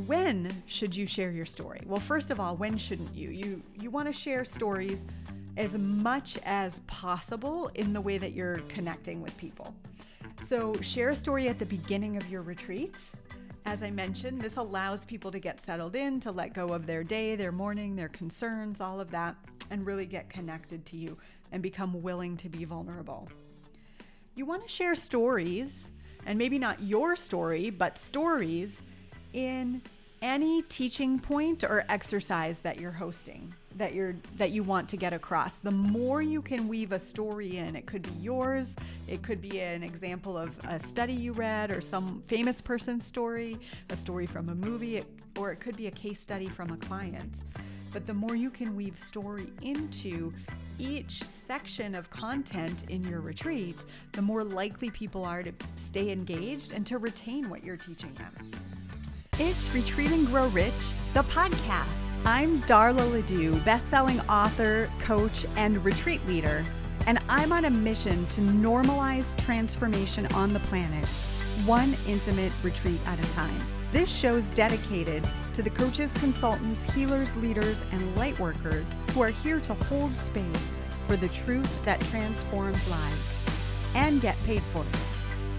When should you share your story? Well, first of all, when shouldn't you? You want to share stories as much as possible in the way that you're connecting with people. So share a story at the beginning of your retreat. As I mentioned, this allows people to get settled in, to let go of their day, their morning, their concerns, all of that, and really get connected to you and become willing to be vulnerable. You want to share stories, and maybe not your story, but stories in any teaching point or exercise that you're hosting, that you want to get across. The more you can weave a story in, it could be yours, it could be an example of a study you read or some famous person's story, a story from a movie, or it could be a case study from a client. But the more you can weave story into each section of content in your retreat, the more likely people are to stay engaged and to retain what you're teaching them. It's Retreat and Grow Rich, the podcast. I'm Darla LeDoux, best-selling author, coach, and retreat leader, and I'm on a mission to normalize transformation on the planet, one intimate retreat at a time. This show's dedicated to the coaches, consultants, healers, leaders, and light workers who are here to hold space for the truth that transforms lives and get paid for it.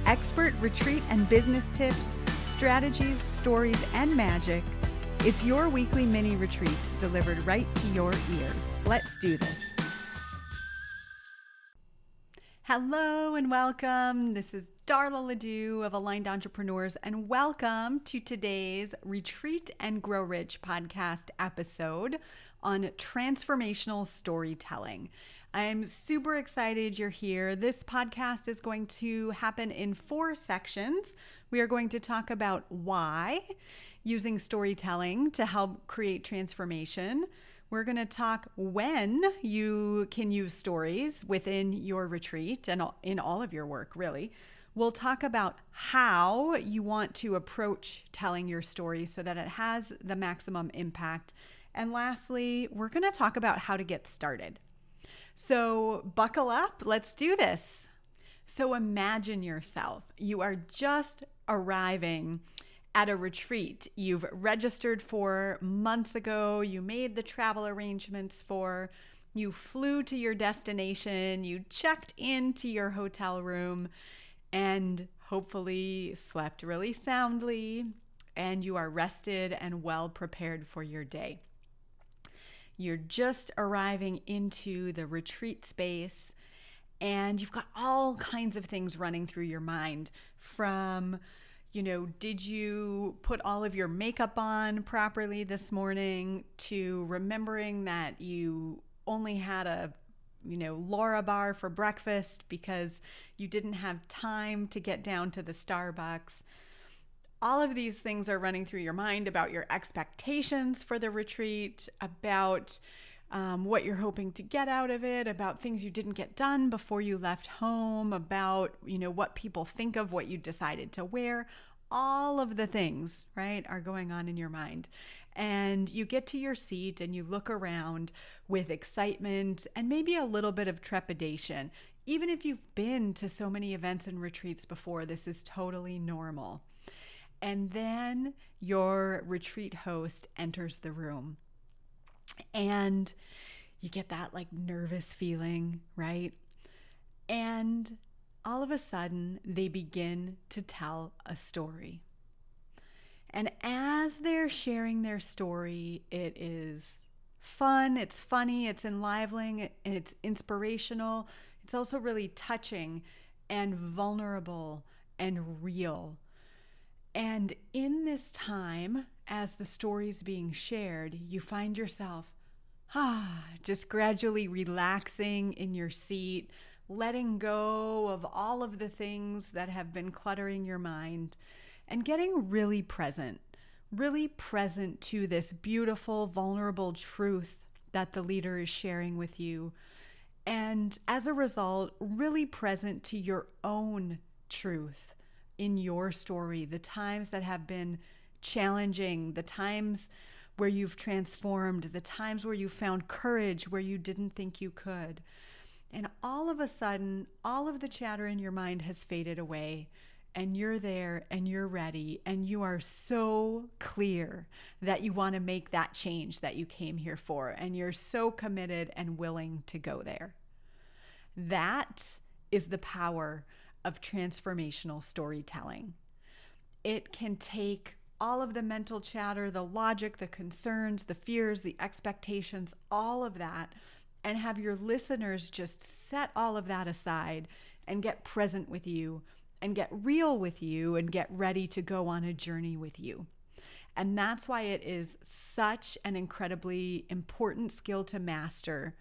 Expert retreat and business tips, strategies, stories, and magic. It's your weekly mini retreat delivered right to your ears. Let's do this. Hello and welcome. This is Darla LeDoux of Aligned Entrepreneurs, and welcome to today's Retreat and Grow Rich podcast episode on transformational storytelling. I'm super excited you're here. This podcast is going to happen in 4 sections. We are going to talk about why using storytelling to help create transformation. We're going to talk when you can use stories within your retreat and in all of your work, really. We'll talk about how you want to approach telling your story so that it has the maximum impact. And lastly, we're going to talk about how to get started. So buckle up, let's do this. So imagine yourself, you are just arriving at a retreat you've registered for months ago, you made the travel arrangements for, you flew to your destination, you checked into your hotel room, and hopefully slept really soundly, and you are rested and well prepared for your day. You're just arriving into the retreat space, and you've got all kinds of things running through your mind from, did you put all of your makeup on properly this morning, to remembering that you only had a Laura bar for breakfast because you didn't have time to get down to the Starbucks. All of these things are running through your mind about your expectations for the retreat, about what you're hoping to get out of it, about things you didn't get done before you left home, about, what people think of what you decided to wear. All of the things, right, are going on in your mind. And you get to your seat and you look around with excitement and maybe a little bit of trepidation. Even if you've been to so many events and retreats before, this is totally normal. And then your retreat host enters the room and you get that nervous feeling, right? And all of a sudden they begin to tell a story. And as they're sharing their story, it is fun, it's funny, it's enlivening, it's inspirational. It's also really touching and vulnerable and real. And in this time, as the story's being shared, you find yourself just gradually relaxing in your seat, letting go of all of the things that have been cluttering your mind, and getting really present to this beautiful, vulnerable truth that the leader is sharing with you. And as a result, really present to your own truth in your story, the times that have been challenging, the times where you've transformed, the times where you found courage where you didn't think you could. And all of a sudden, all of the chatter in your mind has faded away, and you're there and you're ready and you are so clear that you want to make that change that you came here for, and you're so committed and willing to go there. That is the power of transformational storytelling. It can take all of the mental chatter, the logic, the concerns, the fears, the expectations, all of that, and have your listeners just set all of that aside and get present with you and get real with you and get ready to go on a journey with you. And that's why it is such an incredibly important skill to master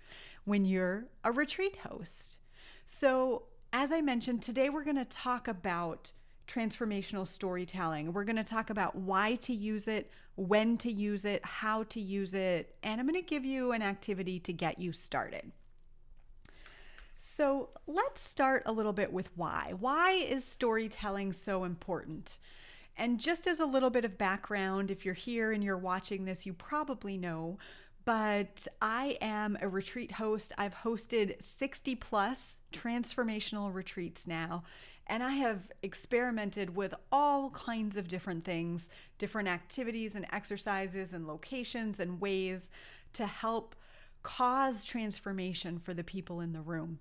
when you're a retreat host. So, as I mentioned, today we're going to talk about transformational storytelling. We're going to talk about why to use it, when to use it, how to use it, and I'm going to give you an activity to get you started. So let's start a little bit with why. Why is storytelling so important? And just as a little bit of background, if you're here and you're watching this, you probably know, but I am a retreat host. I've hosted 60 plus transformational retreats now, and I have experimented with all kinds of different things, different activities and exercises and locations and ways to help cause transformation for the people in the room.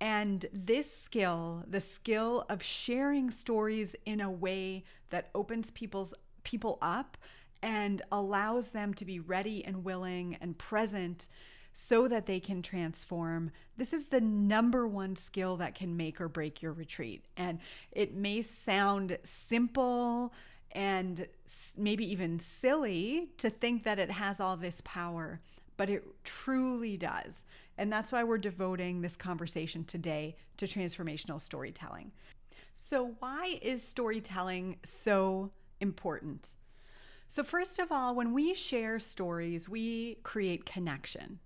And this skill, the skill of sharing stories in a way that opens people up and allows them to be ready and willing and present so that they can transform. This is the number one skill that can make or break your retreat. And it may sound simple and maybe even silly to think that it has all this power, but it truly does. And that's why we're devoting this conversation today to transformational storytelling. So why is storytelling so important? So first of all, when we share stories, we create connection.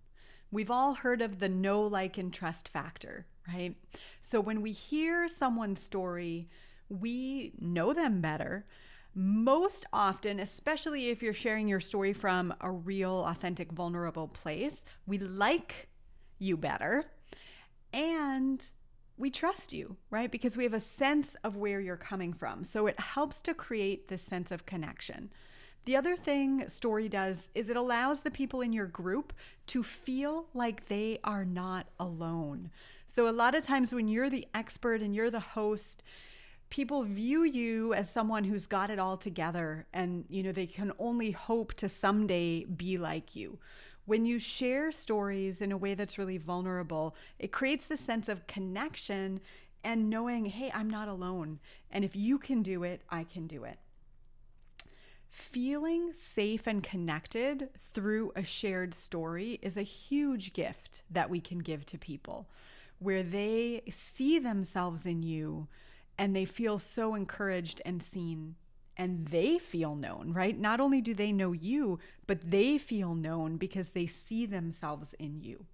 We've all heard of the know, like, and trust factor, right? So when we hear someone's story, we know them better. Most often, especially if you're sharing your story from a real, authentic, vulnerable place, we like you better and we trust you, right? Because we have a sense of where you're coming from. So it helps to create this sense of connection. The other thing story does is it allows the people in your group to feel like they are not alone. So a lot of times when you're the expert and you're the host, people view you as someone who's got it all together, and they can only hope to someday be like you. When you share stories in a way that's really vulnerable, it creates this sense of connection and knowing, hey, I'm not alone. And if you can do it, I can do it. Feeling safe and connected through a shared story is a huge gift that we can give to people, where they see themselves in you and they feel so encouraged and seen, and they feel known, right? Not only do they know you, but they feel known because they see themselves in you.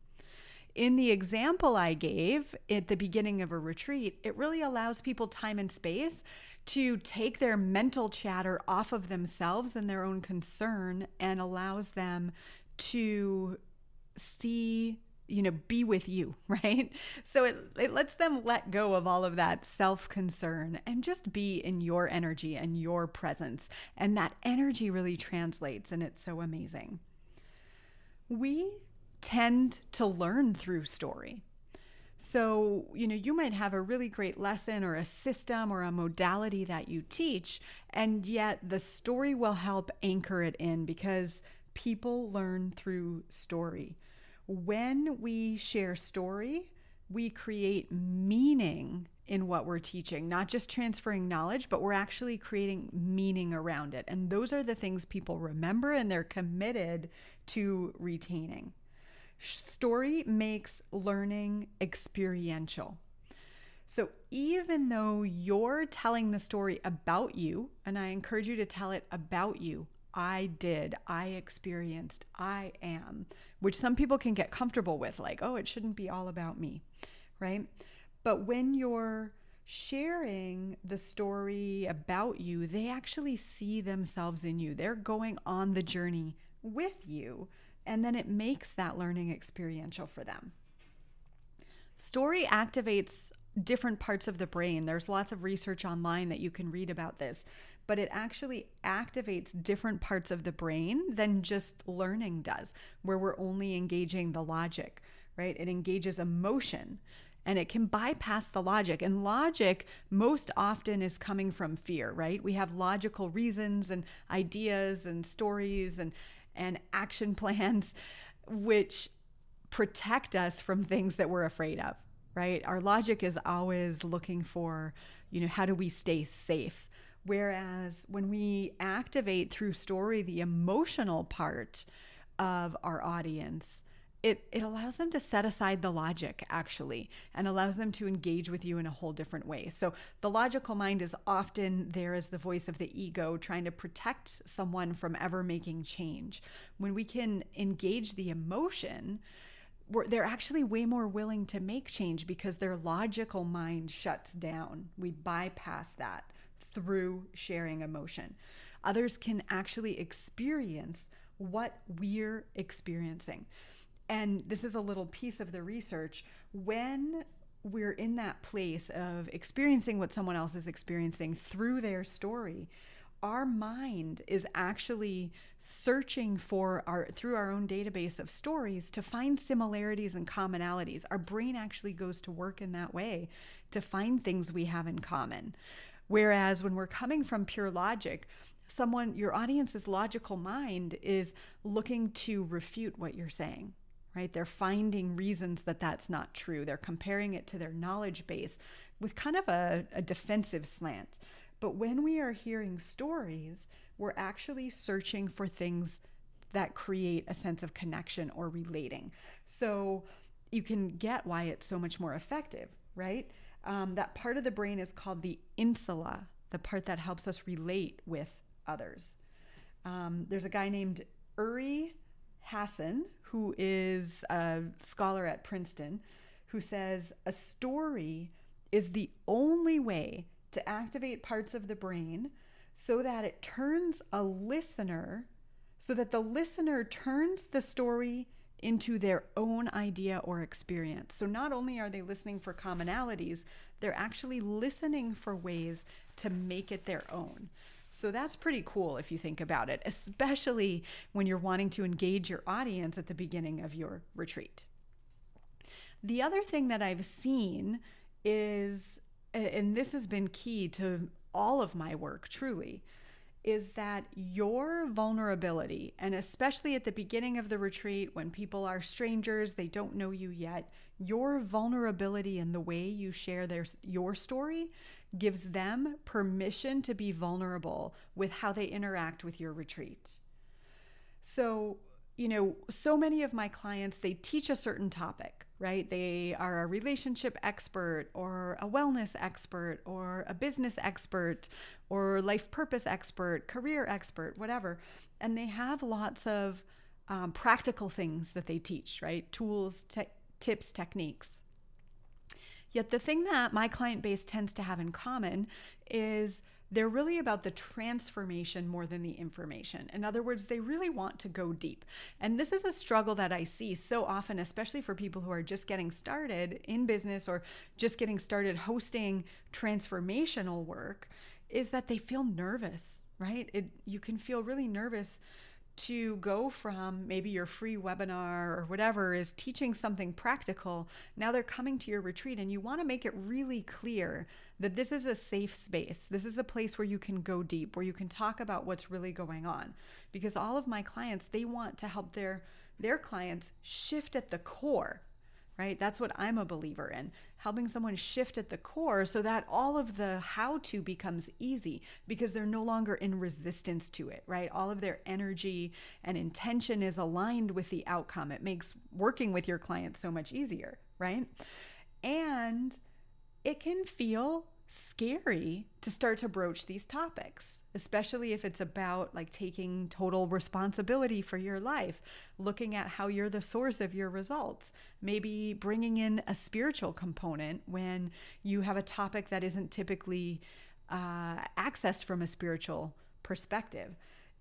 In the example I gave at the beginning of a retreat, it really allows people time and space to take their mental chatter off of themselves and their own concern, and allows them to see, be with you, right? So it lets them let go of all of that self-concern and just be in your energy and your presence. And that energy really translates, and it's so amazing. We tend to learn through story. So, you might have a really great lesson or a system or a modality that you teach, and yet the story will help anchor it in because people learn through story. When we share story, we create meaning in what we're teaching, not just transferring knowledge, but we're actually creating meaning around it. And those are the things people remember and they're committed to retaining. Story makes learning experiential. So even though you're telling the story about you, and I encourage you to tell it about you, I did, I experienced, I am, which some people can get comfortable with, like, oh, it shouldn't be all about me, right? But when you're sharing the story about you, they actually see themselves in you. They're going on the journey with you. And then it makes that learning experiential for them. Story activates different parts of the brain. There's lots of research online that you can read about this, but it actually activates different parts of the brain than just learning does, where we're only engaging the logic, right? It engages emotion and it can bypass the logic. And logic most often is coming from fear, right? We have logical reasons and ideas and stories and action plans, which protect us from things that we're afraid of, right? Our logic is always looking for, how do we stay safe? Whereas when we activate through story the emotional part of our audience, it allows them to set aside the logic, actually, and allows them to engage with you in a whole different way. So the logical mind is often there as the voice of the ego, trying to protect someone from ever making change. When we can engage the emotion, they're actually way more willing to make change because their logical mind shuts down. We bypass that through sharing emotion. Others can actually experience what we're experiencing. And this is a little piece of the research. When we're in that place of experiencing what someone else is experiencing through their story, our mind is actually searching through our own database of stories to find similarities and commonalities. Our brain actually goes to work in that way to find things we have in common. Whereas when we're coming from pure logic, your audience's logical mind is looking to refute what you're saying, right? They're finding reasons that that's not true. They're comparing it to their knowledge base with kind of a defensive slant. But when we are hearing stories, we're actually searching for things that create a sense of connection or relating. So you can get why it's so much more effective, right? That part of the brain is called the insula, the part that helps us relate with others. There's a guy named Uri Hassan, who is a scholar at Princeton, who says a story is the only way to activate parts of the brain so that the listener turns the story into their own idea or experience. So not only are they listening for commonalities, they're actually listening for ways to make it their own. So that's pretty cool if you think about it, especially when you're wanting to engage your audience at the beginning of your retreat. The other thing that I've seen is, and this has been key to all of my work, truly, is that your vulnerability, and especially at the beginning of the retreat when people are strangers, they don't know you yet, your vulnerability in the way you share your story gives them permission to be vulnerable with how they interact with your retreat. So, so many of my clients, they teach a certain topic, right? They are a relationship expert or a wellness expert or a business expert or life purpose expert, career expert, whatever. And they have lots of practical things that they teach, right? Tools, tips, techniques. Yet the thing that my client base tends to have in common is they're really about the transformation more than the information. In other words, they really want to go deep. And this is a struggle that I see so often, especially for people who are just getting started in business or just getting started hosting transformational work, is that they feel nervous, right? You can feel really nervous to go from maybe your free webinar or whatever is teaching something practical. Now they're coming to your retreat and you want to make it really clear that this is a safe space. This is a place where you can go deep, where you can talk about what's really going on. Because all of my clients, they want to help their clients shift at the core, right? That's what I'm a believer in, helping someone shift at the core so that all of the how-to becomes easy because they're no longer in resistance to it, right? All of their energy and intention is aligned with the outcome. It makes working with your clients so much easier, right? And it can feel scary to start to broach these topics, especially if it's about like taking total responsibility for your life, looking at how you're the source of your results, maybe bringing in a spiritual component when you have a topic that isn't typically accessed from a spiritual perspective.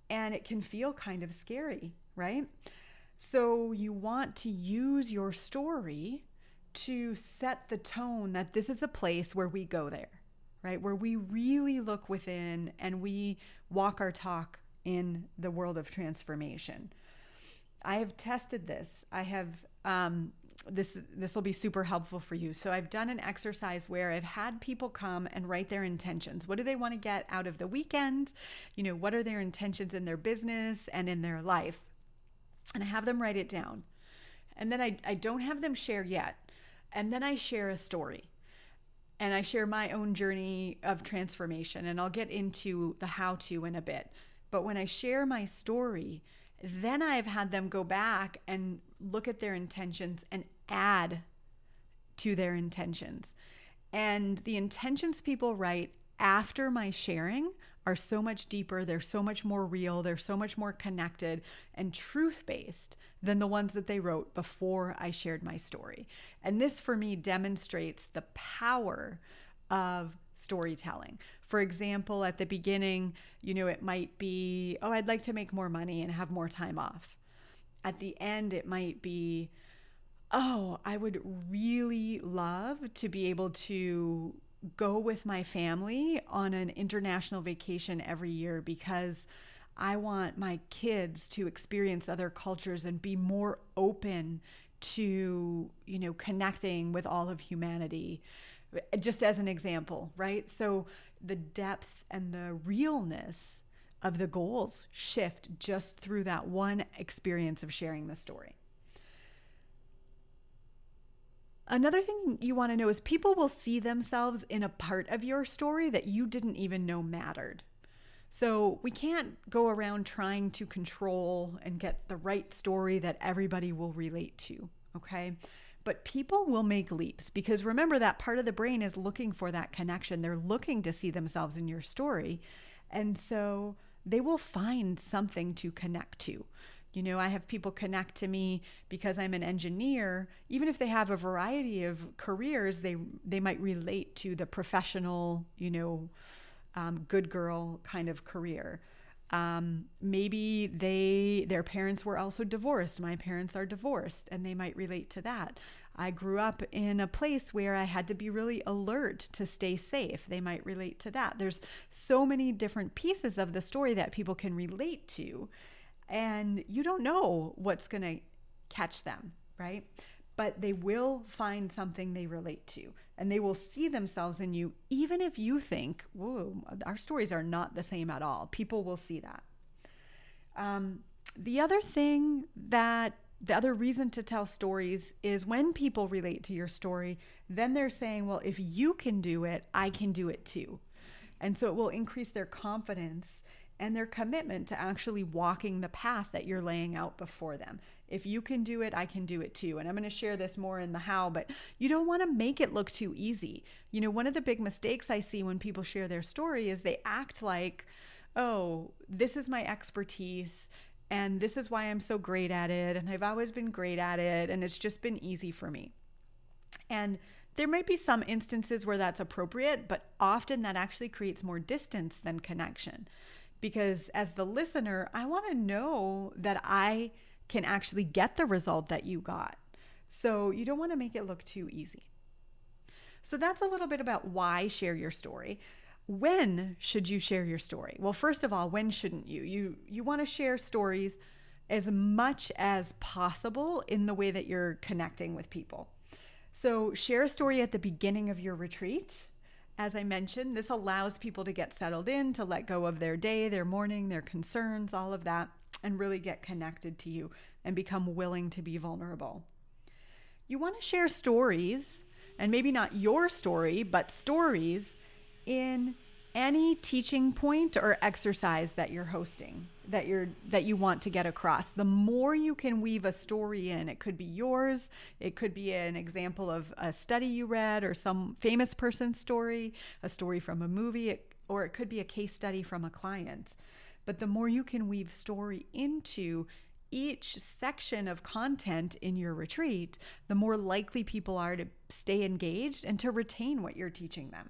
And it can feel kind of scary, right? So you want to use your story to set the tone that this is a place where we go there, right? Where we really look within and we walk our talk in the world of transformation. I have tested this. I have, this will be super helpful for you. So I've done an exercise where I've had people come and write their intentions. What do they want to get out of the weekend? What are their intentions in their business and in their life? And I have them write it down. And then I don't have them share yet. And then I share a story. And I share my own journey of transformation. And I'll get into the how-to in a bit. But when I share my story, then I've had them go back and look at their intentions and add to their intentions. And the intentions people write after my sharing are so much deeper. They're so much more real. They're so much more connected and truth-based than the ones that they wrote before I shared my story. And this, for me, demonstrates the power of storytelling. For example, at the beginning, it might be, oh, I'd like to make more money and have more time off. At the end, it might be, oh, I would really love to be able to go with my family on an international vacation every year because I want my kids to experience other cultures and be more open to, connecting with all of humanity. Just as an example, right? So the depth and the realness of the goals shift just through that one experience of sharing the story. Another thing you want to know is people will see themselves in a part of your story that you didn't even know mattered. So we can't go around trying to control and get the right story that everybody will relate to, okay? But people will make leaps because remember that part of the brain is looking for that connection. They're looking to see themselves in your story. And so they will find something to connect to. I have people connect to me because I'm an engineer. Even if they have a variety of careers, they might relate to the professional, good girl kind of career. Maybe their parents were also divorced. My parents are divorced, and they might relate to that. I grew up in a place where I had to be really alert to stay safe. They might relate to that. There's so many different pieces of the story that people can relate to, and you don't know what's going to catch them, right? But they will find something they relate to, and they will see themselves in you, even if you think, whoa, our stories are not the same at all. People will see that. The other reason to tell stories is when people relate to your story, then they're saying, well, if you can do it, I can do it too. And so it will increase their confidence and their commitment to actually walking the path that you're laying out before them. If you can do it, I can do it too. And I'm going to share this more in the how, but you don't want to make it look too easy. One of the big mistakes I see when people share their story is they act like, oh, this is my expertise and this is why I'm so great at it. And I've always been great at it. And it's just been easy for me. And there might be some instances where that's appropriate, but often that actually creates more distance than connection. Because as the listener, I want to know that I can actually get the result that you got. So you don't want to make it look too easy. So that's a little bit about why share your story. When should you share your story? Well, first of all, when shouldn't you? You want to share stories as much as possible in the way that you're connecting with people. So share a story at the beginning of your retreat. As I mentioned, this allows people to get settled in, to let go of their day, their morning, their concerns, all of that, and really get connected to you and become willing to be vulnerable. You want to share stories, and maybe not your story, but stories in any teaching point or exercise that you're hosting, that you want to get across. The more you can weave a story in, it could be yours, it could be an example of a study you read or some famous person's story, a story from a movie, or it could be a case study from a client. But the more you can weave story into each section of content in your retreat, the more likely people are to stay engaged and to retain what you're teaching them.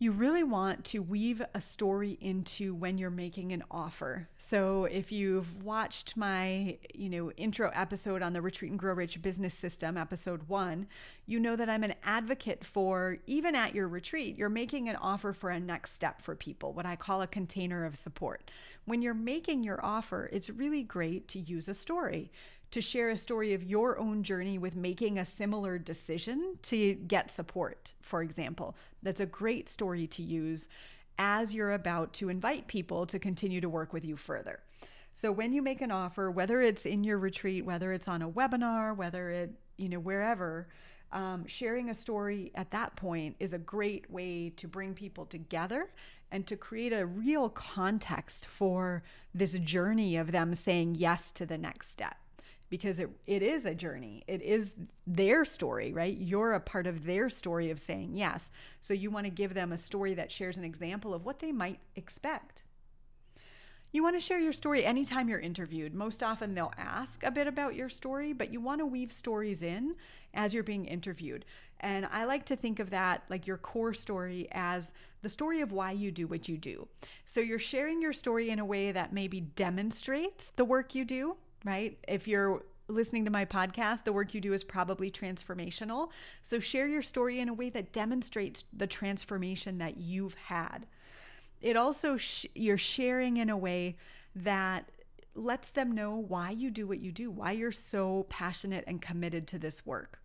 you really want to weave a story into when you're making an offer. So if you've watched my, intro episode on the Retreat and Grow Rich business system, episode 1, you know that I'm an advocate for, even at your retreat, you're making an offer for a next step for people, what I call a container of support. When you're making your offer, it's really great to use a story, to share a story of your own journey with making a similar decision to get support, for example. That's a great story to use as you're about to invite people to continue to work with you further. So when you make an offer, whether it's in your retreat, whether it's on a webinar, whether it, wherever, sharing a story at that point is a great way to bring people together and to create a real context for this journey of them saying yes to the next step. Because it is a journey. It is their story, right? You're a part of their story of saying yes. So you want to give them a story that shares an example of what they might expect. You want to share your story anytime you're interviewed. Most often they'll ask a bit about your story, but you want to weave stories in as you're being interviewed. And I like to think of that, like your core story, as the story of why you do what you do. So you're sharing your story in a way that maybe demonstrates the work you do. Right? If you're listening to my podcast, the work you do is probably transformational. So share your story in a way that demonstrates the transformation that you've had. It also, you're sharing in a way that lets them know why you do what you do, why you're so passionate and committed to this work,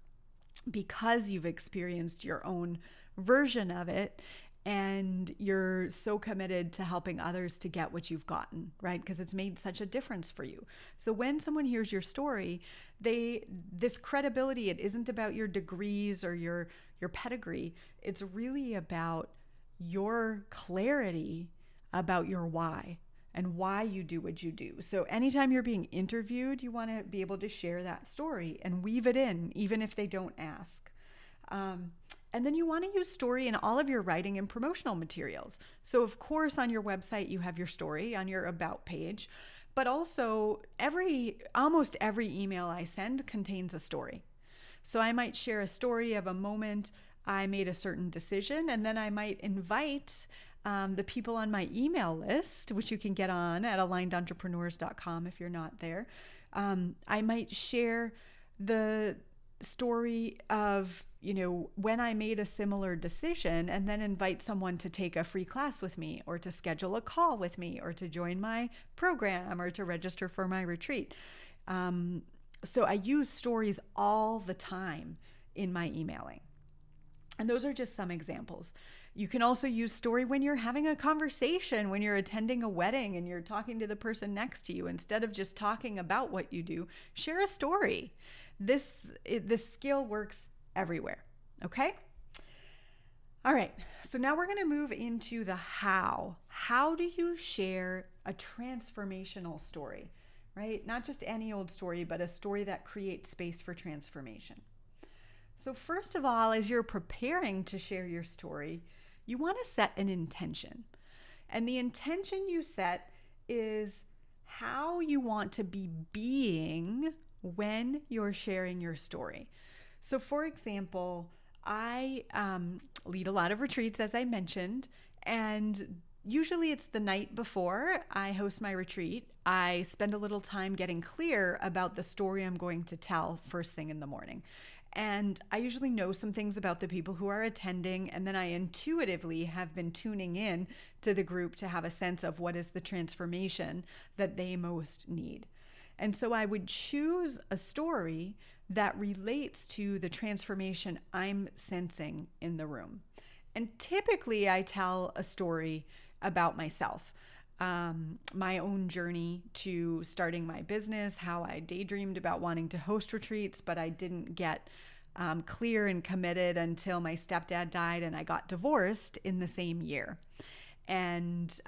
because you've experienced your own version of it. And you're so committed to helping others to get what you've gotten, right? Because it's made such a difference for you. So when someone hears your story, this credibility, it isn't about your degrees or your pedigree. It's really about your clarity about your why and why you do what you do. So anytime you're being interviewed, you want to be able to share that story and weave it in, even if they don't ask. And then you want to use story in all of your writing and promotional materials. So of course, on your website, you have your story on your about page, but also almost every email I send contains a story. So I might share a story of a moment I made a certain decision, and then I might invite the people on my email list, which you can get on at alignedentrepreneurs.com if you're not there. I might share the story of, when I made a similar decision, and then invite someone to take a free class with me, or to schedule a call with me, or to join my program, or to register for my retreat. So I use stories all the time in my emailing. And those are just some examples. You can also use story when you're having a conversation, when you're attending a wedding and you're talking to the person next to you. Instead of just talking about what you do, share a story. This skill works everywhere, okay? All right, so now we're gonna move into the how. How do you share a transformational story, right? Not just any old story, but a story that creates space for transformation. So first of all, as you're preparing to share your story, you wanna set an intention. And the intention you set is how you want to be being when you're sharing your story. So for example, I lead a lot of retreats, as I mentioned, and usually it's the night before I host my retreat. I spend a little time getting clear about the story I'm going to tell first thing in the morning. And I usually know some things about the people who are attending, and then I intuitively have been tuning in to the group to have a sense of what is the transformation that they most need. And so I would choose a story that relates to the transformation I'm sensing in the room. And typically I tell a story about myself, my own journey to starting my business, how I daydreamed about wanting to host retreats, but I didn't get clear and committed until my stepdad died and I got divorced in the same year. And,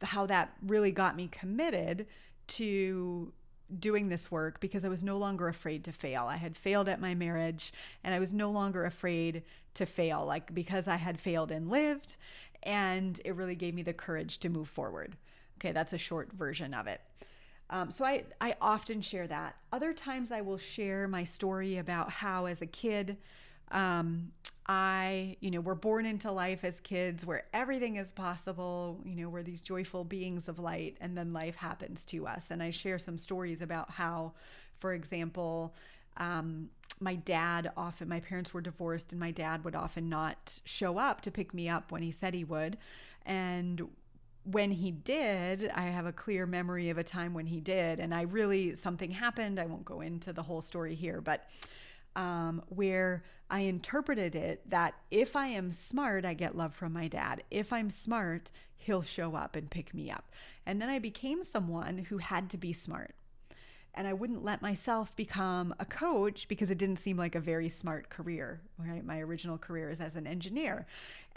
how that really got me committed to doing this work, because I was no longer afraid to fail. I had failed at my marriage and I was no longer afraid to fail, because I had failed and lived, and it really gave me the courage to move forward. Okay, that's a short version of it. So I often share that. Other times I will share my story about how as a kid, we're born into life as kids where everything is possible, we're these joyful beings of light, and then life happens to us. And I share some stories about how, for example, my parents were divorced, and my dad would often not show up to pick me up when he said he would. And when he did, I have a clear memory of a time when he did, and something happened. I won't go into the whole story here, but where I interpreted it that if I am smart, I get love from my dad. If I'm smart, he'll show up and pick me up. And then I became someone who had to be smart. And I wouldn't let myself become a coach because it didn't seem like a very smart career, right? My original career is as an engineer.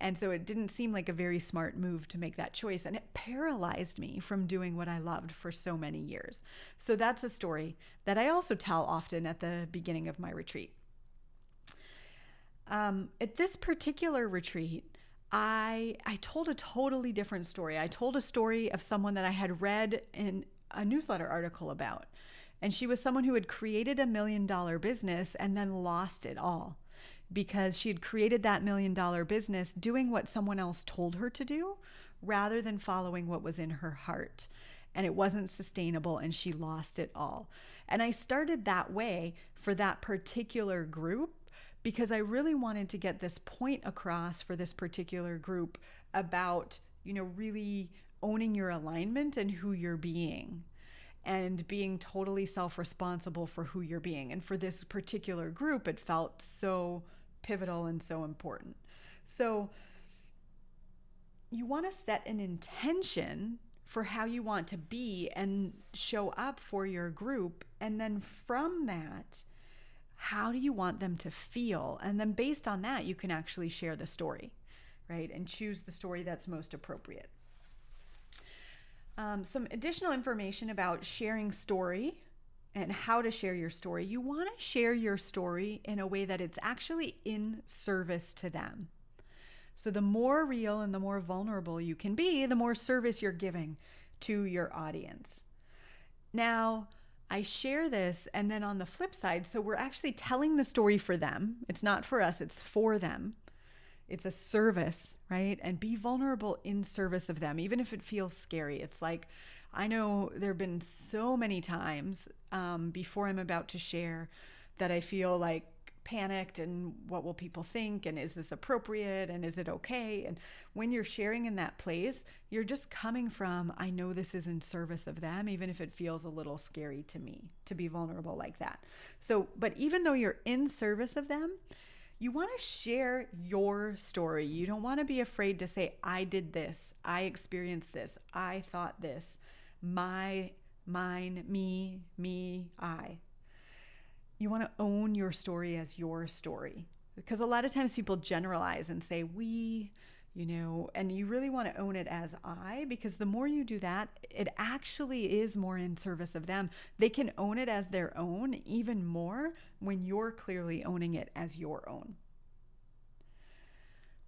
And so it didn't seem like a very smart move to make that choice. And it paralyzed me from doing what I loved for so many years. So that's a story that I also tell often at the beginning of my retreat. At this particular retreat, I told a totally different story. I told a story of someone that I had read in a newsletter article about. And she was someone who had created $1 million business and then lost it all because she had created that $1 million business doing what someone else told her to do rather than following what was in her heart. And it wasn't sustainable, and she lost it all. And I started that way for that particular group because I really wanted to get this point across for this particular group about, really owning your alignment and who you're being, and being totally self-responsible for who you're being. And for this particular group, it felt so pivotal and so important. So you want to set an intention for how you want to be and show up for your group. And then from that, how do you want them to feel? And then based on that, you can actually share the story, right? And choose the story that's most appropriate. Some additional information about sharing story and how to share your story. You want to share your story in a way that it's actually in service to them. So the more real and the more vulnerable you can be, the more service you're giving to your audience. Now, I share this, and then on the flip side, so we're actually telling the story for them. It's not for us, it's for them. It's a service, right? And be vulnerable in service of them, even if it feels scary. It's like, I know there have been so many times before I'm about to share that I feel like panicked and what will people think? And is this appropriate? And is it okay? And when you're sharing in that place, you're just coming from, I know this is in service of them, even if it feels a little scary to me to be vulnerable like that. So, but even though you're in service of them, you want to share your story. You don't want to be afraid to say, I did this, I experienced this, I thought this, my, mine, me, I. You want to own your story as your story. Because a lot of times people generalize and say, we, and you really want to own it as I, because the more you do that, it actually is more in service of them. They can own it as their own even more when you're clearly owning it as your own.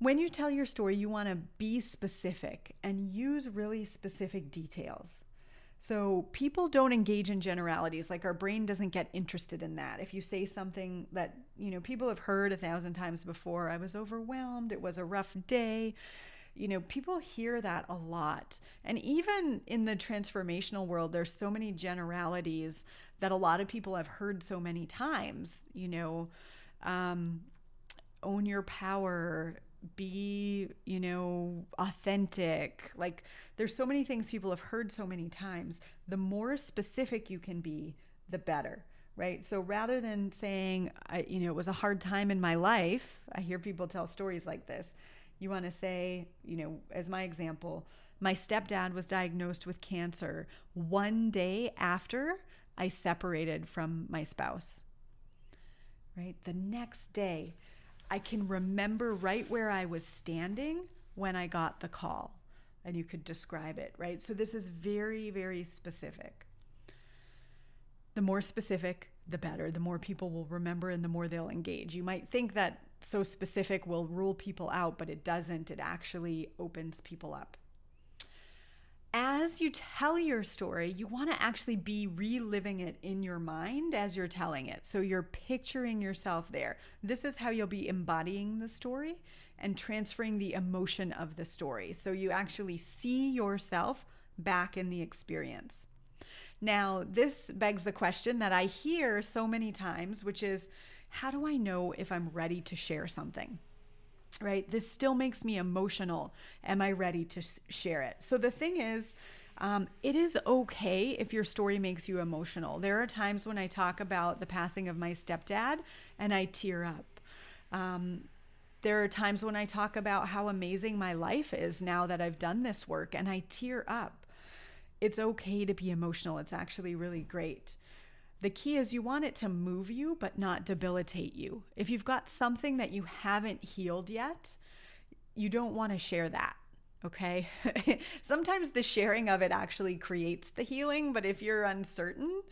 When you tell your story, you want to be specific and use really specific details. So people don't engage in generalities, like our brain doesn't get interested in that. If you say something that, people have heard 1,000 times before, I was overwhelmed, it was a rough day, people hear that a lot. And even in the transformational world, there's so many generalities that a lot of people have heard so many times, own your power, be, authentic. Like there's so many things people have heard so many times. The more specific you can be, the better, right? So rather than saying, it was a hard time in my life, I hear people tell stories like this. You want to say, as my example, my stepdad was diagnosed with cancer one day after I separated from my spouse, right? The next day, I can remember right where I was standing when I got the call, and you could describe it, right? So this is very, very specific. The more specific, the better. The more people will remember and the more they'll engage. You might think that so specific will rule people out, but it doesn't. It actually opens people up. As as you tell your story, you want to actually be reliving it in your mind as you're telling it. So you're picturing yourself there. This is how you'll be embodying the story and transferring the emotion of the story. So you actually see yourself back in the experience. Now, this begs the question that I hear so many times, which is, how do I know if I'm ready to share something? Right? This still makes me emotional. Am I ready to share it? So the thing is, it is okay if your story makes you emotional. There are times when I talk about the passing of my stepdad and I tear up. There are times when I talk about how amazing my life is now that I've done this work and I tear up. It's okay to be emotional. It's actually really great. The key is you want it to move you, but not debilitate you. If you've got something that you haven't healed yet, you don't want to share that, okay? Sometimes the sharing of it actually creates the healing, but if you're uncertain,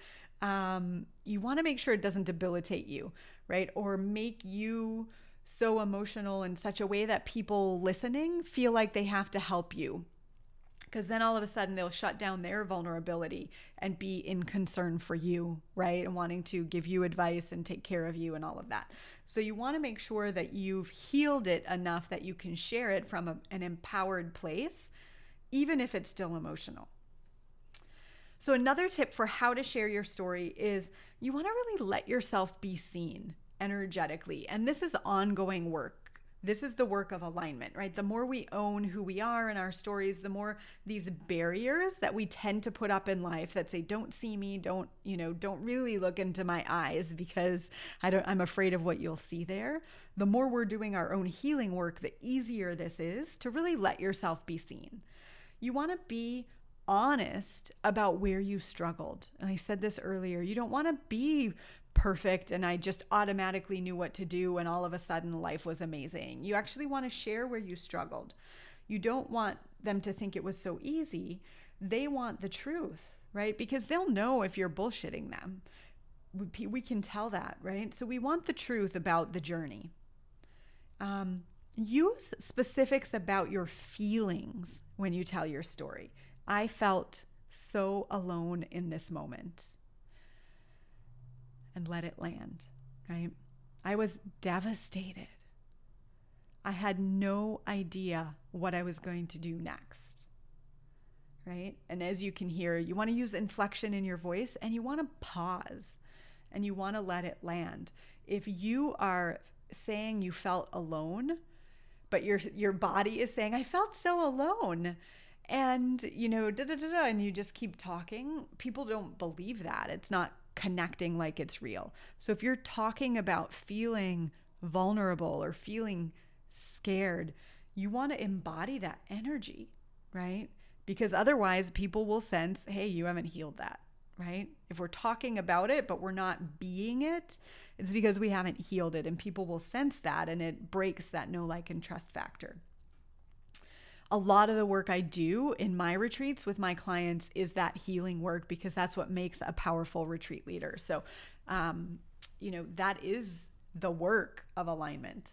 you want to make sure it doesn't debilitate you, right? Or make you so emotional in such a way that people listening feel like they have to help you. Because then all of a sudden they'll shut down their vulnerability and be in concern for you, right? And wanting to give you advice and take care of you and all of that. So you want to make sure that you've healed it enough that you can share it from an empowered place, even if it's still emotional. So another tip for how to share your story is you want to really let yourself be seen energetically. And this is ongoing work. This is the work of alignment, right? The more we own who we are and our stories, the more these barriers that we tend to put up in life that say, don't see me, don't really look into my eyes because I'm afraid of what you'll see there. The more we're doing our own healing work, the easier this is to really let yourself be seen. You want to be honest about where you struggled. And I said this earlier, you don't want to be perfect and I just automatically knew what to do and all of a sudden life was amazing. You actually want to share where you struggled. You don't want them to think it was so easy. They want the truth, right? Because they'll know if you're bullshitting them. We can tell that, right? So we want the truth about the journey. Use specifics about your feelings when you tell your story. I felt so alone in this moment. And let it land, right? I was devastated. I had no idea what I was going to do next, right? And as you can hear, you want to use inflection in your voice and you want to pause and you want to let it land. If you are saying you felt alone, but your body is saying, I felt so alone, and and you just keep talking, people don't believe that. It's not connecting like it's real. So if you're talking about feeling vulnerable or feeling scared, you want to embody that energy, right? Because otherwise people will sense, hey, you haven't healed that, right? If we're talking about it, but we're not being it, it's because we haven't healed it, and people will sense that, and it breaks that know, like, and trust factor. A lot of the work I do in my retreats with my clients is that healing work, because that's what makes a powerful retreat leader. So, that is the work of alignment.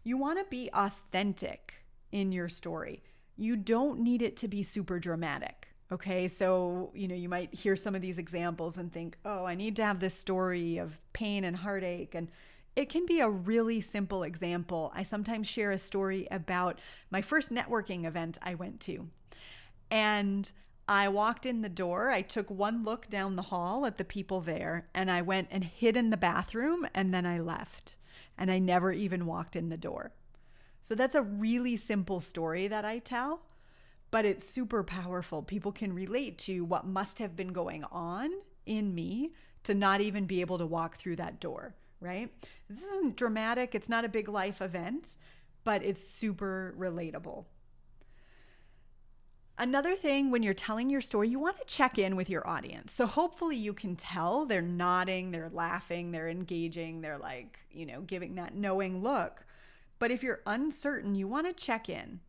You want to be authentic in your story. You don't need it to be super dramatic. Okay. So, you might hear some of these examples and think, oh, I need to have this story of pain and heartache, and it can be a really simple example. I sometimes share a story about my first networking event I went to. And I walked in the door. I took one look down the hall at the people there, and I went and hid in the bathroom, and then I left. And I never even walked in the door. So that's a really simple story that I tell, but it's super powerful. People can relate to what must have been going on in me to not even be able to walk through that door. Right? This isn't dramatic. It's not a big life event, but it's super relatable. Another thing, when you're telling your story, you want to check in with your audience. So hopefully you can tell they're nodding, they're laughing, they're engaging, they're giving that knowing look. But if you're uncertain, you want to check in.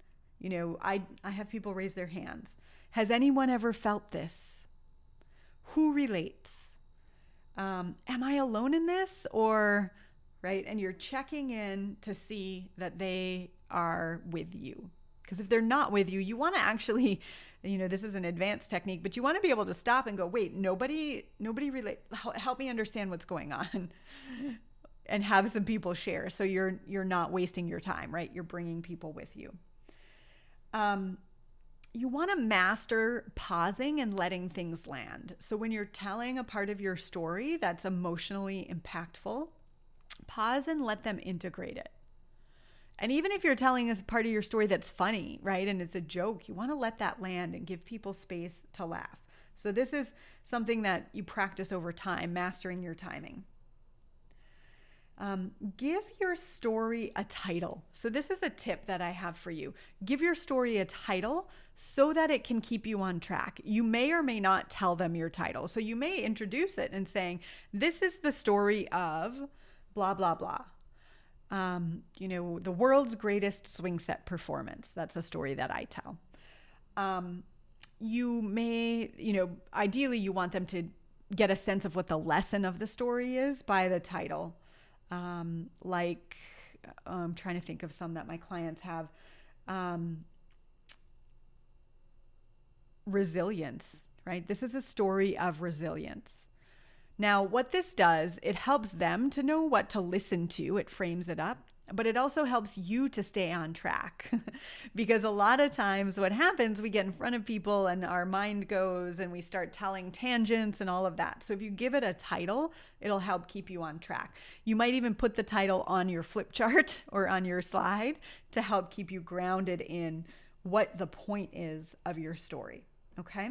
I have people raise their hands. Has anyone ever felt this? Who relates? Am I alone in this, or, right? And you're checking in to see that they are with you. Because if they're not with you, you want to actually, this is an advanced technique, but you want to be able to stop and go, wait, nobody relate. Help me understand what's going on, and have some people share. So you're not wasting your time, right? You're bringing people with you. You want to master pausing and letting things land. So when you're telling a part of your story that's emotionally impactful, pause and let them integrate it. And even if you're telling a part of your story that's funny, right, and it's a joke, you want to let that land and give people space to laugh. So this is something that you practice over time, mastering your timing. Give your story a title. So this is a tip that I have for you. Give your story a title so that it can keep you on track. You may or may not tell them your title. So you may introduce it and saying, this is the story of blah, blah, blah. The world's greatest swing set performance. That's a story that I tell. You may, ideally you want them to get a sense of what the lesson of the story is by the title. I'm trying to think of some that my clients have. Resilience, right? This is a story of resilience. Now, what this does, it helps them to know what to listen to. It frames it up, but it also helps you to stay on track. Because a lot of times what happens, we get in front of people and our mind goes and we start telling tangents and all of that. So if you give it a title, it'll help keep you on track. You might even put the title on your flip chart or on your slide to help keep you grounded in what the point is of your story. Okay?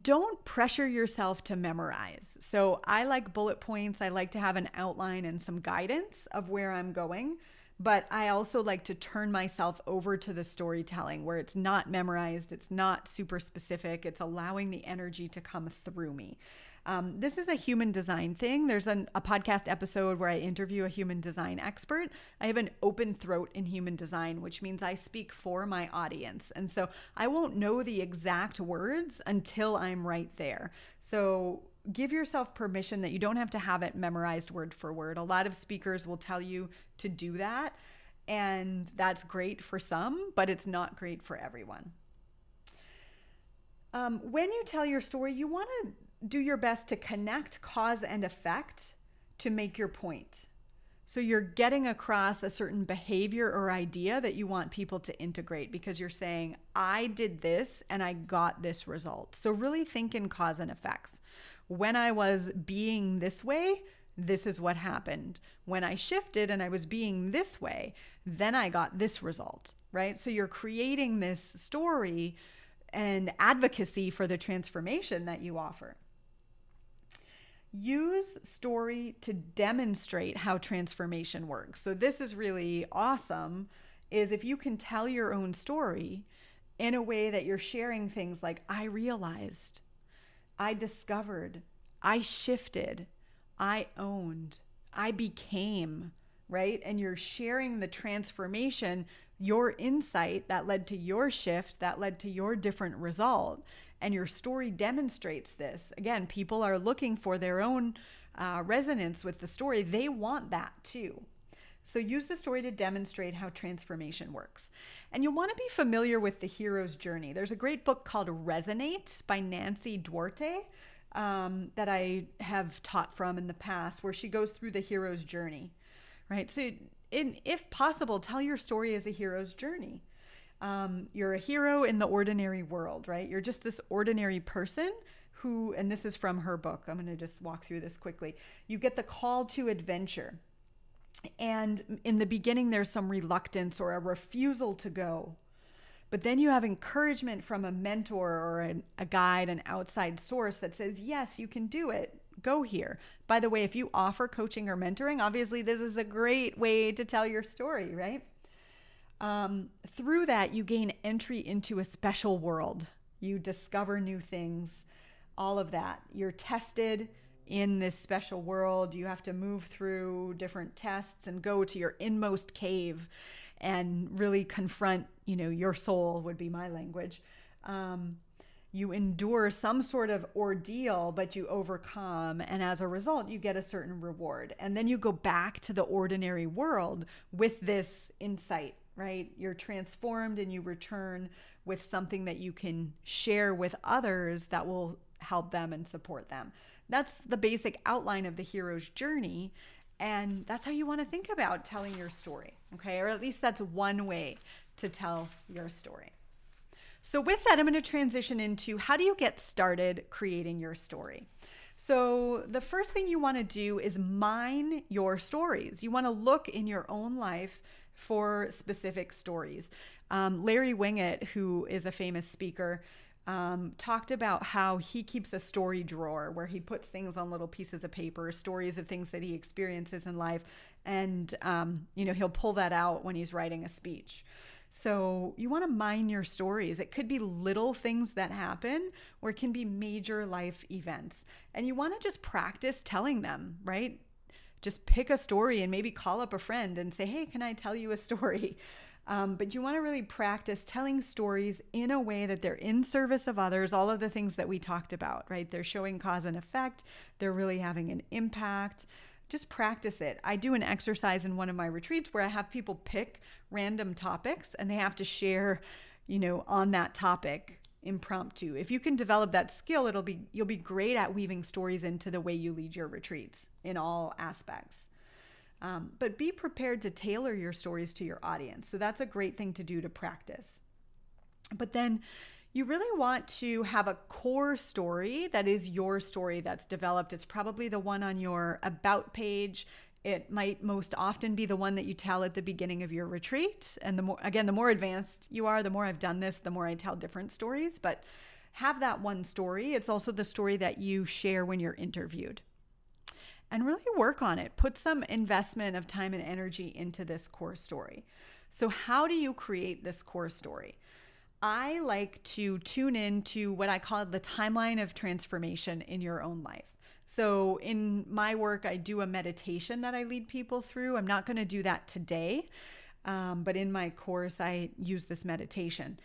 Don't pressure yourself to memorize. So I like bullet points. I like to have an outline and some guidance of where I'm going, but I also like to turn myself over to the storytelling where it's not memorized. It's not super specific. It's allowing the energy to come through me. This is a human design thing. There's a podcast episode where I interview a human design expert. I have an open throat in human design, which means I speak for my audience. And so I won't know the exact words until I'm right there. So give yourself permission that you don't have to have it memorized word for word. A lot of speakers will tell you to do that, and that's great for some, but it's not great for everyone. When you tell your story, you want to do your best to connect cause and effect to make your point. So you're getting across a certain behavior or idea that you want people to integrate because you're saying, I did this and I got this result. So really think in cause and effects. When I was being this way, this is what happened. When I shifted and I was being this way, then I got this result, right? So you're creating this story and advocacy for the transformation that you offer. Use story to demonstrate how transformation works. So this is really awesome, is if you can tell your own story in a way that you're sharing things like, I realized, I discovered, I shifted, I owned, I became, right? And you're sharing the transformation, your insight that led to your shift, that led to your different result. And your story demonstrates this. Again, people are looking for their own resonance with the story. They want that too. So use the story to demonstrate how transformation works. And you'll want to be familiar with the hero's journey. There's a great book called Resonate by Nancy Duarte that I have taught from in the past, where she goes through the hero's journey, right? So if possible, tell your story as a hero's journey. You're a hero in the ordinary world, right? You're just this ordinary person who, and this is from her book, I'm going to just walk through this quickly. You get the call to adventure. And in the beginning, there's some reluctance or a refusal to go. But then you have encouragement from a mentor or a guide, an outside source that says, yes, you can do it. Go here. By the way, if you offer coaching or mentoring, obviously this is a great way to tell your story, right? Through that, you gain entry into a special world. You discover new things, all of that. You're tested in this special world. You have to move through different tests and go to your inmost cave and really confront, your soul would be my language. you endure some sort of ordeal, but you overcome. And as a result, you get a certain reward. And then you go back to the ordinary world with this insight, right? You're transformed and you return with something that you can share with others that will help them and support them. That's the basic outline of the hero's journey. And that's how you want to think about telling your story, okay? Or at least that's one way to tell your story. So with that, I'm going to transition into how do you get started creating your story? So the first thing you want to do is mine your stories. You want to look in your own life for specific stories. Larry Winget, who is a famous speaker, talked about how he keeps a story drawer where he puts things on little pieces of paper, stories of things that he experiences in life. And, he'll pull that out when he's writing a speech. So you want to mine your stories. It could be little things that happen, or it can be major life events. And you want to just practice telling them, right? Just pick a story and maybe call up a friend and say, hey, can I tell you a story? But you want to really practice telling stories in a way that they're in service of others, all of the things that we talked about, right? They're showing cause and effect. They're really having an impact. Just practice it. I do an exercise in one of my retreats where I have people pick random topics and they have to share, on that topic impromptu. If you can develop that skill, you'll be great at weaving stories into the way you lead your retreats in all aspects. But be prepared to tailor your stories to your audience. So that's a great thing to do to practice. But then you really want to have a core story that is your story that's developed. It's probably the one on your about page. It might most often be the one that you tell at the beginning of your retreat. And the more advanced you are, the more I've done this, the more I tell different stories. But have that one story. It's also the story that you share when you're interviewed. And really work on it. Put some investment of time and energy into this core story. So how do you create this core story? I like to tune into what I call the timeline of transformation in your own life. So in my work, I do a meditation that I lead people through. I'm not going to do that today, but in my course, I use this meditation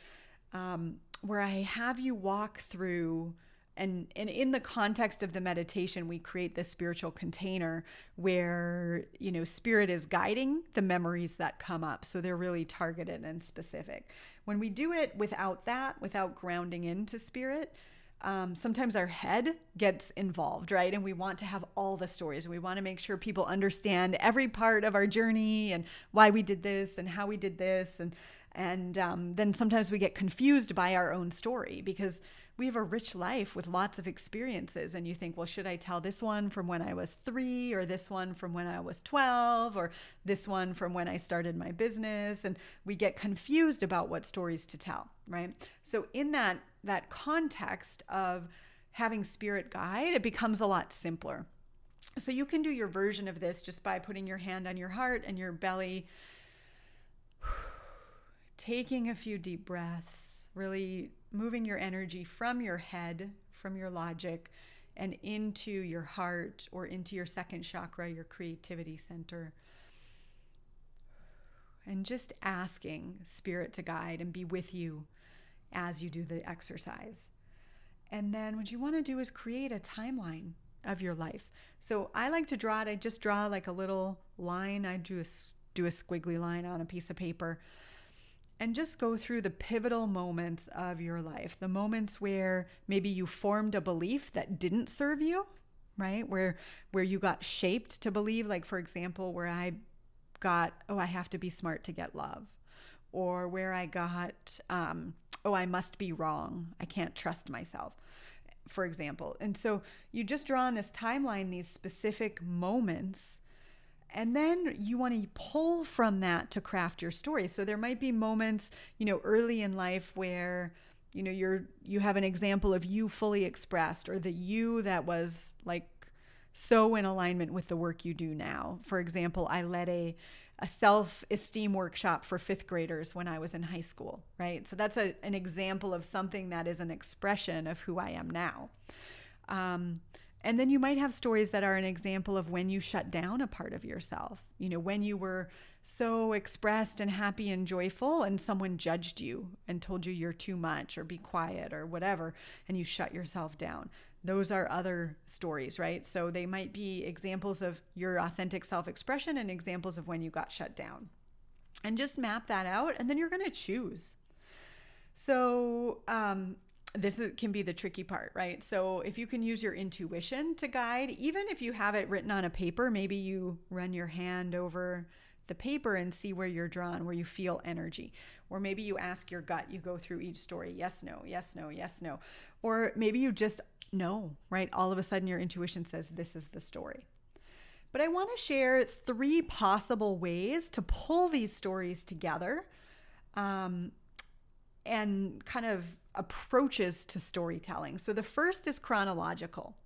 where I have you walk through. And in the context of the meditation, we create this spiritual container where, spirit is guiding the memories that come up. So they're really targeted and specific. When we do it without grounding into spirit, sometimes our head gets involved, right? And we want to have all the stories. We want to make sure people understand every part of our journey and why we did this and how we did this. And then sometimes we get confused by our own story because we have a rich life with lots of experiences. And you think, well, should I tell this one from when I was 3 or this one from when I was 12 or this one from when I started my business? And we get confused about what stories to tell, right? So in that context of having spirit guide, it becomes a lot simpler. So you can do your version of this just by putting your hand on your heart and your belly, taking a few deep breaths, really moving your energy from your head, from your logic, and into your heart or into your second chakra, your creativity center. And just asking spirit to guide and be with you as you do the exercise. And then what you want to do is create a timeline of your life. So I like to draw it. I just draw like a little line. I do a squiggly line on a piece of paper. And just go through the pivotal moments of your life, the moments where maybe you formed a belief that didn't serve you, right? Where you got shaped to believe, like, for example, where I got, I have to be smart to get love. Or where I got, I must be wrong. I can't trust myself, for example. And so you just draw on this timeline, these specific moments. And then you want to pull from that to craft your story. So there might be moments, early in life where, you have an example of you fully expressed, or the you that was like so in alignment with the work you do now. For example, I led a self-esteem workshop for 5th graders when I was in high school, right? So that's an example of something that is an expression of who I am now. And then you might have stories that are an example of when you shut down a part of yourself, when you were so expressed and happy and joyful and someone judged you and told you you're too much or be quiet or whatever, and you shut yourself down. Those are other stories, right? So they might be examples of your authentic self-expression and examples of when you got shut down. And just map that out, and then you're going to choose. So can be the tricky part, right? So if you can use your intuition to guide, even if you have it written on a paper, maybe you run your hand over the paper and see where you're drawn, where you feel energy. Or maybe you ask your gut, you go through each story, yes, no, yes, no, yes, no. Or maybe you just know, right? All of a sudden your intuition says this is the story. But I want to share 3 possible ways to pull these stories together and kind of approaches to storytelling. So the first is chronological.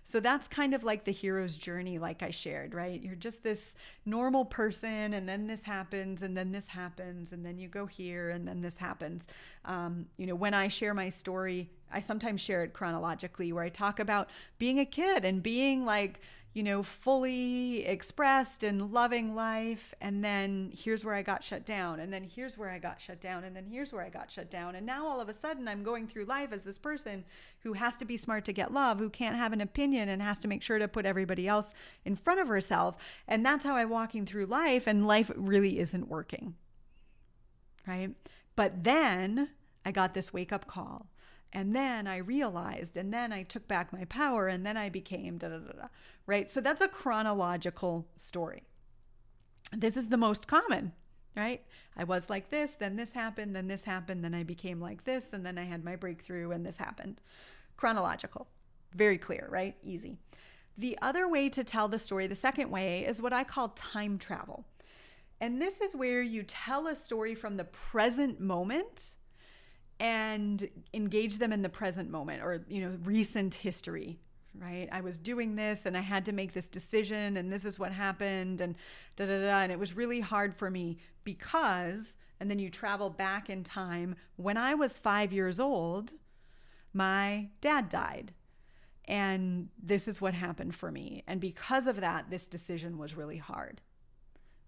So that's kind of like the hero's journey, like I shared, right? You're just this normal person, and then this happens, and then this happens, and then you go here, and then this happens. When I share my story, I sometimes share it chronologically, where I talk about being a kid and being like, fully expressed and loving life. And then here's where I got shut down. And then here's where I got shut down. And then here's where I got shut down. And now all of a sudden I'm going through life as this person who has to be smart to get love, who can't have an opinion and has to make sure to put everybody else in front of herself. And that's how I'm walking through life. And life really isn't working. Right? But then I got this wake up call. And then I realized, and then I took back my power, and then I became right? So that's a chronological story. This is the most common, right? I was like this, then this happened, then I became like this, and then I had my breakthrough, and this happened. Chronological. Very clear, right? Easy. The other way to tell the story, the second way, is what I call time travel. And this is where you tell a story from the present moment and engage them in the present moment, or, recent history, right? I was doing this and I had to make this decision, and this is what happened, and and it was really hard for me because, and then you travel back in time. When I was 5 years old, my dad died, and this is what happened for me. And because of that, this decision was really hard.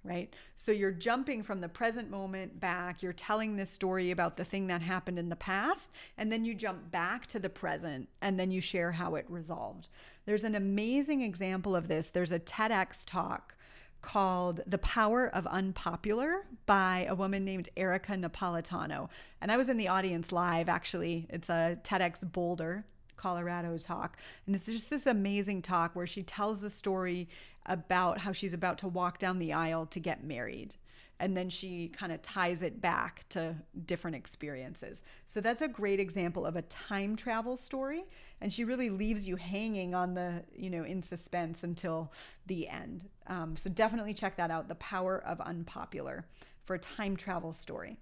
Right? So you're jumping from the present moment back. You're telling this story about the thing that happened in the past, and then you jump back to the present, and then you share how it resolved. There's an amazing example of this. There's a TEDx talk called The Power of Unpopular by a woman named Erica Napolitano. And I was in the audience live, actually. It's a TEDx Boulder, Colorado talk. And it's just this amazing talk where she tells the story about how she's about to walk down the aisle to get married. And then she kind of ties it back to different experiences. So that's a great example of a time travel story. And she really leaves you hanging on the, in suspense until the end. So definitely check that out. The Power of Unpopular for a time travel story.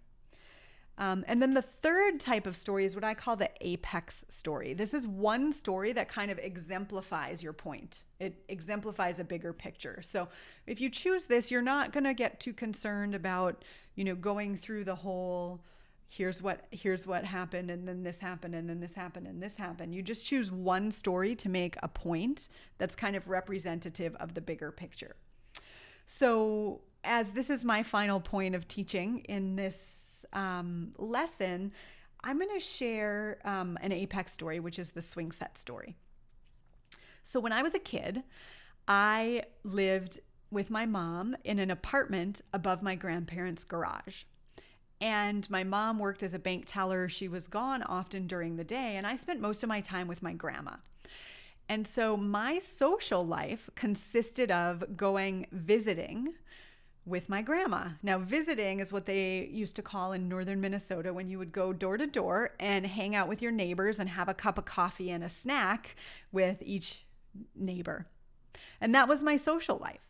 And then the third type of story is what I call the apex story. This is one story that kind of exemplifies your point. It exemplifies a bigger picture. So if you choose this, you're not going to get too concerned about, going through the whole, here's what happened, and then this happened, and then this happened, and this happened. You just choose one story to make a point that's kind of representative of the bigger picture. So as this is my final point of teaching in this lesson, I'm going to share an apex story, which is the swing set story. So when I was a kid, I lived with my mom in an apartment above my grandparents' garage. And my mom worked as a bank teller. She was gone often during the day, and I spent most of my time with my grandma. And so my social life consisted of going visiting with my grandma. Now, visiting is what they used to call in northern Minnesota when you would go door to door and hang out with your neighbors and have a cup of coffee and a snack with each neighbor. And that was my social life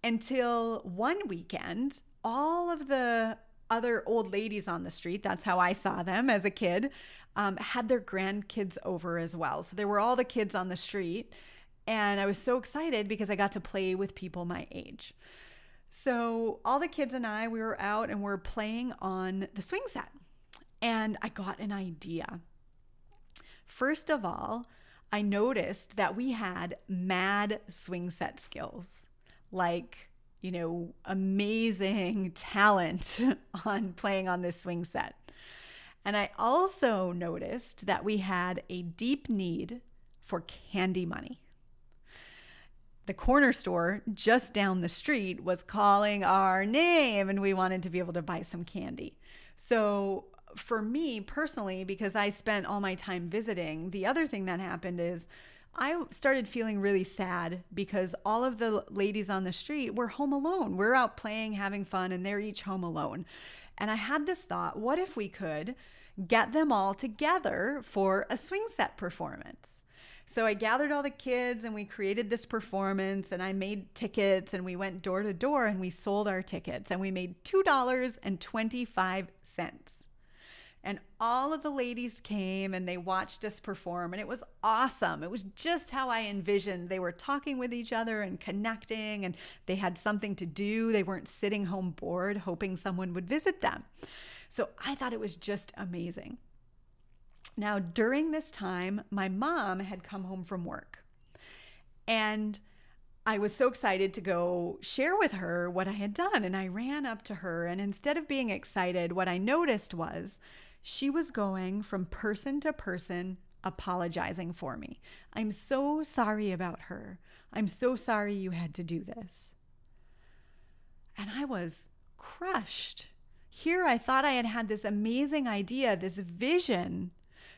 until one weekend, all of the other old ladies on the street, that's how I saw them as a kid, had their grandkids over as well. So there were all the kids on the street, and I was so excited because I got to play with people my age. So all the kids and I, we were out and we're playing on the swing set. And I got an idea. First of all, I noticed that we had mad swing set skills, like, amazing talent on playing on this swing set. And I also noticed that we had a deep need for candy money. The corner store just down the street was calling our name, and we wanted to be able to buy some candy. So for me personally, because I spent all my time visiting, the other thing that happened is I started feeling really sad because all of the ladies on the street were home alone. We're out playing, having fun, and they're each home alone. And I had this thought, what if we could get them all together for a swing set performance? So I gathered all the kids and we created this performance, and I made tickets, and we went door to door and we sold our tickets, and we made $2.25. And all of the ladies came and they watched us perform, and it was awesome. It was just how I envisioned. They were talking with each other and connecting, and they had something to do. They weren't sitting home bored, hoping someone would visit them. So I thought it was just amazing. Now, during this time, my mom had come home from work, and I was so excited to go share with her what I had done. And I ran up to her, and instead of being excited, what I noticed was she was going from person to person apologizing for me. I'm so sorry about her. I'm so sorry you had to do this. And I was crushed. Here I thought I had had this amazing idea, this vision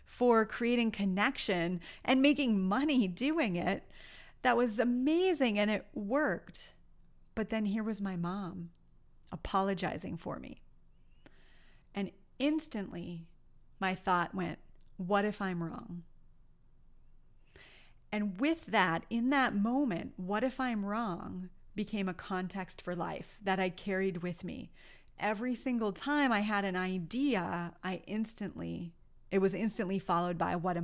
for creating connection and making money doing it. That was amazing, and it worked. But then here was my mom apologizing for me. And instantly my thought went, what if I'm wrong? And with that, in that moment, what if I'm wrong became a context for life that I carried with me. Every single time I had an idea, it was instantly followed by what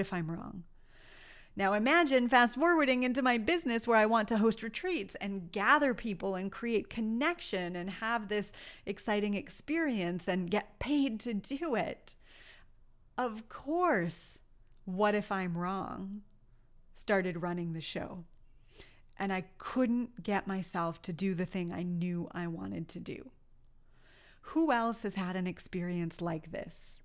if I'm wrong? Now imagine fast forwarding into my business where I want to host retreats and gather people and create connection and have this exciting experience and get paid to do it. Of course, what if I'm wrong started running the show. And I couldn't get myself to do the thing I knew I wanted to do. Who else has had an experience like this?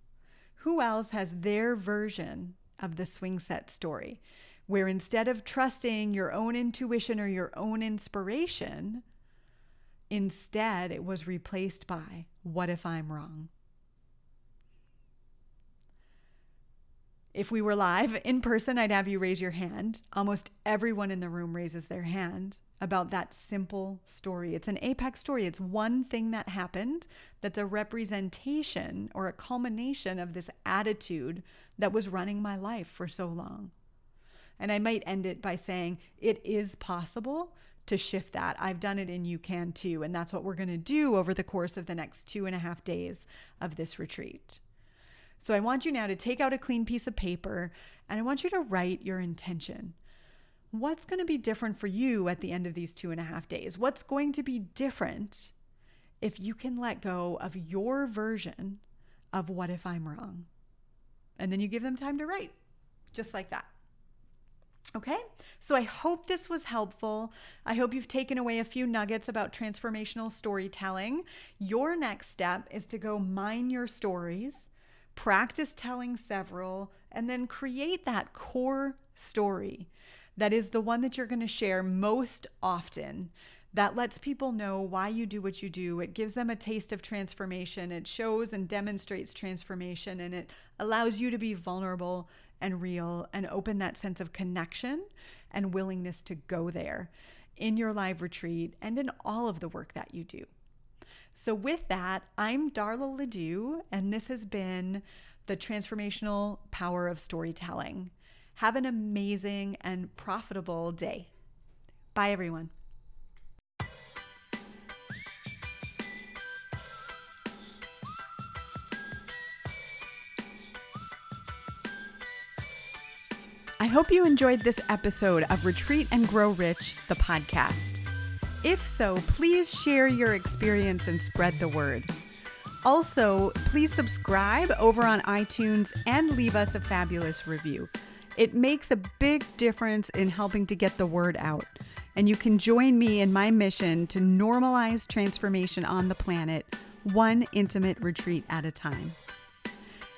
Who else has their version of the swing set story, where instead of trusting your own intuition or your own inspiration, instead it was replaced by, what if I'm wrong? If we were live in person, I'd have you raise your hand. Almost everyone in the room raises their hand about that simple story. It's an apex story. It's one thing that happened that's a representation or a culmination of this attitude that was running my life for so long. And I might end it by saying it is possible to shift that. I've done it and you can too. And that's what we're going to do over the course of the next 2.5 days of this retreat. So I want you now to take out a clean piece of paper and I want you to write your intention. What's going to be different for you at the end of these 2.5 days? What's going to be different if you can let go of your version of what if I'm wrong? And then you give them time to write, just like that. Okay, so I hope this was helpful. I hope you've taken away a few nuggets about transformational storytelling. Your next step is to go mine your stories, practice telling several, and then create that core story that is the one that you're going to share most often, that lets people know why you do what you do. It gives them a taste of transformation. It shows and demonstrates transformation, and it allows you to be vulnerable and real and open that sense of connection and willingness to go there in your live retreat and in all of the work that you do. So with that, I'm Darla LeDoux, and this has been the Transformational Power of Storytelling. Have an amazing and profitable day. Bye, everyone. I hope you enjoyed this episode of Retreat and Grow Rich, the podcast. If so, please share your experience and spread the word. Also, please subscribe over on iTunes and leave us a fabulous review. It makes a big difference in helping to get the word out. And you can join me in my mission to normalize transformation on the planet, one intimate retreat at a time.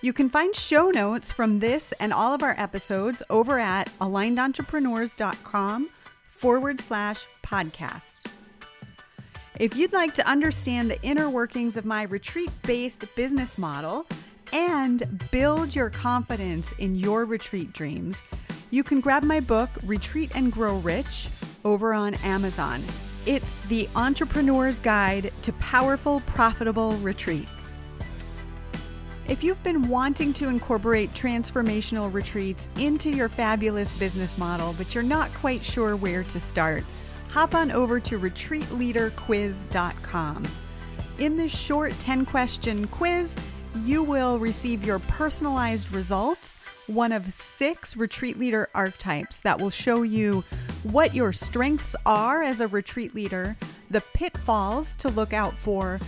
You can find show notes from this and all of our episodes over at alignedentrepreneurs.com/podcast. If you'd like to understand the inner workings of my retreat-based business model and build your confidence in your retreat dreams, you can grab my book, Retreat and Grow Rich, over on Amazon. It's the entrepreneur's guide to powerful, profitable retreats. If you've been wanting to incorporate transformational retreats into your fabulous business model, but you're not quite sure where to start, hop on over to retreatleaderquiz.com. In this short 10-question quiz, you will receive your personalized results, one of 6 retreat leader archetypes that will show you what your strengths are as a retreat leader, the pitfalls to look out for,